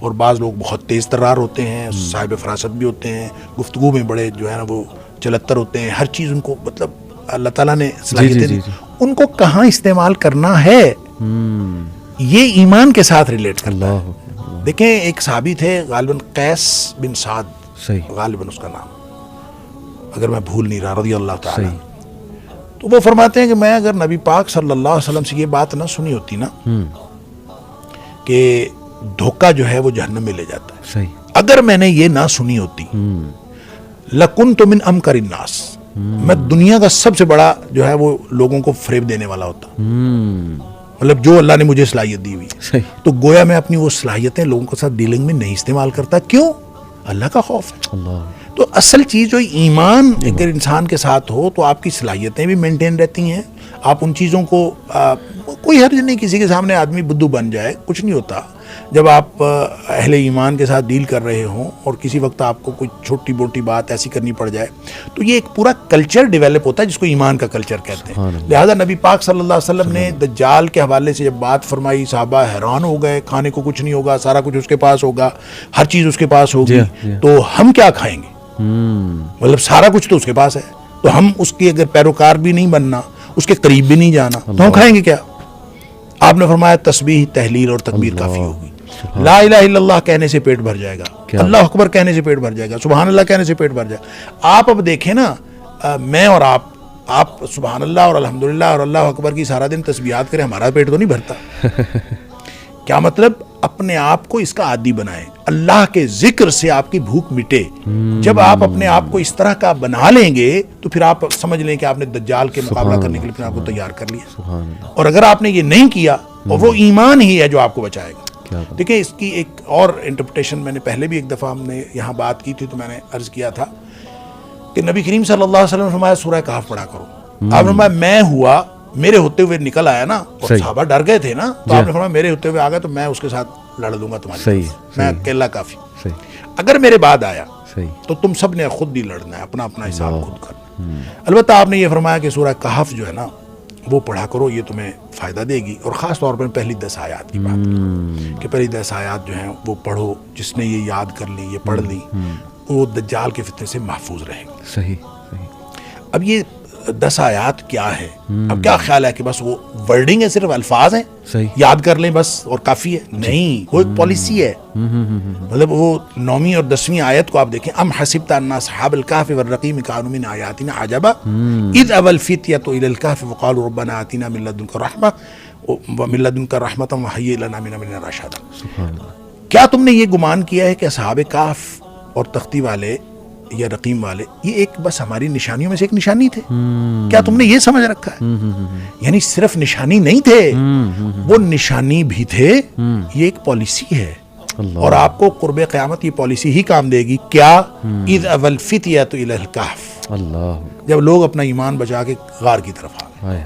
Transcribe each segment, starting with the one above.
اور بعض لوگ بہت تیز ترار ہوتے ہیں، صاحب فراست بھی ہوتے ہیں، گفتگو میں بڑے جو ہے نا وہ چلتر ہوتے ہیں، ہر چیز ان کو مطلب اللہ تعالیٰ نے صلاحیتیں دی، ان کو کہاں استعمال کرنا ہے یہ ایمان کے ساتھ ریلیٹ کرتا ہے. دیکھیں ایک صحابی تھے غالباً قیس بن سعد، غالباً اس کا نام اگر میں بھول نہیں رہا، رضی اللہ تعالیٰ. تو وہ فرماتے ہیں کہ میں اگر نبی پاک صلی اللہ علیہ وسلم سے یہ بات نہ سنی ہوتی نا کہ دھوکہ جو ہے وہ جہنم میں لے جاتا ہے، اگر میں نے یہ نہ سنی ہوتی لَكُنْتُ مِنْ أَمْكَرِ النَّاسِ، میں دنیا کا سب سے بڑا جو ہے وہ لوگوں کو فریب دینے والا ہوتا، مطلب جو اللہ نے مجھے صلاحیت دی ہوئی. تو گویا میں اپنی وہ صلاحیتیں لوگوں کے ساتھ ڈیلنگ میں نہیں استعمال کرتا. کیوں؟ اللہ کا خوف ہے. تو اصل چیز جو ایمان اگر انسان کے ساتھ ہو تو آپ کی صلاحیتیں بھی مینٹین رہتی ہیں. آپ ان چیزوں کو کوئی حرج نہیں کسی کے سامنے آدمی بدھو بن جائے، کچھ نہیں ہوتا. جب آپ اہل ایمان کے ساتھ ڈیل کر رہے ہوں اور کسی وقت آپ کو کوئی چھوٹی موٹی بات ایسی کرنی پڑ جائے تو یہ ایک پورا کلچر ڈیولپ ہوتا ہے جس کو ایمان کا کلچر کہتے ہیں. لہذا نبی پاک صلی اللہ علیہ وسلم نے دجال کے حوالے سے جب بات فرمائی صحابہ حیران ہو گئے، کھانے کو کچھ نہیں ہوگا، سارا کچھ اس کے پاس ہوگا، ہر چیز اس کے پاس ہوگی، تو ہم کیا کھائیں گے؟ مطلب سارا کچھ تو اس کے پاس ہے، تو ہم اس کی اگر پیروکار بھی نہیں بننا، اس کے قریب بھی نہیں جانا تو ہم کھائیں گے کیا؟ آپ نے فرمایا تسبیح تحلیل اور تکبیر کافی ہوگی. لا الہ الا اللہ کہنے سے پیٹ بھر جائے گا، اللہ اکبر کہنے سے پیٹ بھر جائے گا، سبحان اللہ کہنے سے پیٹ بھر جائے گا. آپ اب دیکھیں نا، میں اور آپ سبحان اللہ اور الحمدللہ اور اللہ اکبر کی سارا دن تسبیحات کریں، ہمارا پیٹ تو نہیں بھرتا. کیا مطلب؟ اپنے آپ کو اس کا عادی بنائیں، اللہ کے ذکر سے آپ کی بھوک مٹے. جب آپ اپنے آپ کو اس طرح کا بنا لیں گے تو پھر آپ سمجھ لیں کہ آپ نے دجال کے مقابلہ کرنے کے لیے اپنے آپ کو تیار کر لیا. اور اگر آپ نے یہ نہیں کیا اور وہ ایمان ہی ہے جو آپ کو بچائے گا. دیکھیں اس کی ایک اور انٹرپریٹیشن میں نے پہلے بھی ایک دفعہ ہم نے یہاں بات کی تھی تو میں نے عرض کیا تھا کہ نبی کریم صلی اللہ علیہ وسلم نے فرمایا سورہ کہف پڑھا کرو. آپ نے فرمایا میں ہوا میرے ہوتے ہوئے نکل آیا نا، اور صحابہ ڈر گئے تھے نا، تو آپ نے فرمایا میرے ہوتے ہوئے آ گیا تو میں اس کے ساتھ لڑ دوں گا تمہاری، میں اکیلا کافی. اگر میرے بعد آیا تو تم سب نے خود بھی لڑنا ہے، اپنا اپنا حساب خود کرنا. البتہ آپ نے یہ فرمایا کہ سورہ کہف جو ہے نا وہ پڑھا کرو، یہ تمہیں فائدہ دے گی. اور خاص طور پر پہلی 10 آیات کی بات کہ پہلی 10 آیات جو ہیں وہ پڑھو، جس نے یہ یاد کر لی، یہ پڑھ لی، وہ دجال کے فتنے سے محفوظ رہے گا. صحیح. اب یہ 10 آیات کیا ہے؟ اب کیا خیال ہے کہ بس وہ ورڈنگ ہے، صرف الفاظ ہیں، یاد کر لیں بس اور کافی ہے؟ نہیں، وہ ایک پالیسی ہے. مطلب وہ 9ویں اور 10ویں آیت کو آپ دیکھیں، ام حسبت ان اصحاب الکہف والرقیم کانوا من آیاتنا عجبا اذ اوى الفتية الى الكهف وقالوا ربنا آتنا من لدنك رحمة ومن لدنك رحمة وهيئ لنا من امرنا رشدا. کیا تم نے یہ گمان کیا ہے کہ اصحاب کہف اور تختی والے یا رقیم والے یہ ایک بس ہماری نشانیوں میں سے ایک نشانی تھے؟ کیا تم نے یہ سمجھ رکھا ہے؟ یعنی صرف نشانی نہیں تھے، وہ نشانی بھی تھے. یہ ایک پالیسی ہے اور آپ کو قرب قیامت یہ پالیسی ہی کام دے گی. کیا؟ اذ اوى الفتية الى الكهف، جب لوگ اپنا ایمان بچا کے غار کی طرف آ گئے.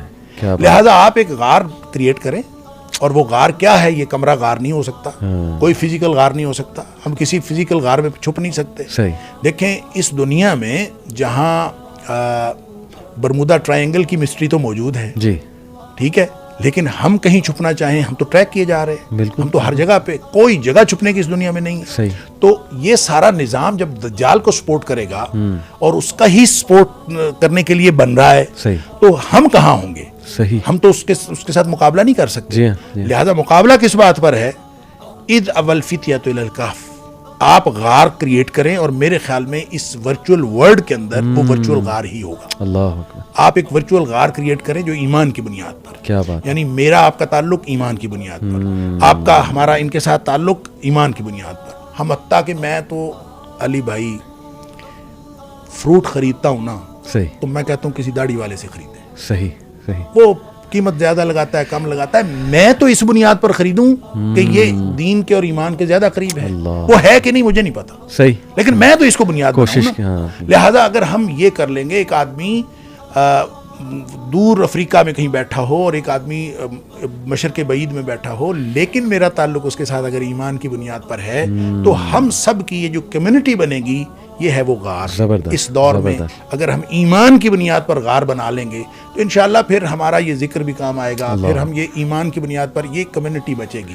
لہذا آپ ایک غار کریٹ کریں، اور وہ غار کیا ہے؟ یہ کمرہ غار نہیں ہو سکتا، کوئی فزیکل غار نہیں ہو سکتا، ہم کسی فزیکل غار میں چھپ نہیں سکتے. دیکھیں اس دنیا میں جہاں برمودا ٹرائنگل کی مسٹری تو موجود ہے، ٹھیک ہے، لیکن ہم کہیں چھپنا چاہیں ہم تو ٹریک کیے جا رہے ہیں. ہم تو ہر جگہ پہ، کوئی جگہ چھپنے کی اس دنیا میں نہیں ہے. تو یہ سارا نظام جب دجال کو سپورٹ کرے گا اور اس کا ہی سپورٹ کرنے کے لیے بن رہا ہے تو ہم کہاں ہوں گے؟ ہم تو اس کے ساتھ مقابلہ نہیں کر سکتے. لہذا مقابلہ کس بات پر ہے؟ اذ اوى الفتية الى الكهف. آپ غار کریٹ کریں اور میرے خیال میں اس ورچوئل ورلڈ کے اندر وہ ورچوئل غار ہی ہوگا. اللہ اکبر. آپ ایک ورچوئل غار کریٹ کریں جو ایمان کی بنیاد پر. کیا بات. یعنی میرا آپ کا تعلق ایمان کی بنیاد پر، آپ کا ہمارا ان کے ساتھ تعلق ایمان کی بنیاد پر. ہم حتیٰ کہ میں تو علی بھائی فروٹ خریدتا ہوں نا، تو میں کہتا ہوں کسی داڑھی والے سے خریدیں. وہ قیمت زیادہ لگاتا ہے، کم لگاتا ہے، میں تو اس بنیاد پر خریدوں کہ یہ دین کے اور ایمان کے زیادہ قریب ہے. وہ ہے کہ نہیں مجھے نہیں پتا، لیکن میں تو اس کو بنیاد کوشش. لہذا اگر ہم یہ کر لیں گے، ایک آدمی دور افریقہ میں کہیں بیٹھا ہو اور ایک آدمی مشرق بعید میں بیٹھا ہو، لیکن میرا تعلق اس کے ساتھ اگر ایمان کی بنیاد پر ہے تو ہم سب کی یہ جو کمیونٹی بنے گی یہ ہے وہ غار. اس دور میں اگر ہم ایمان کی بنیاد پر غار بنا لیں گے تو انشاءاللہ پھر ہمارا یہ ذکر بھی کام آئے گا، پھر ہم یہ ایمان کی بنیاد پر یہ کمیونٹی بچے گی.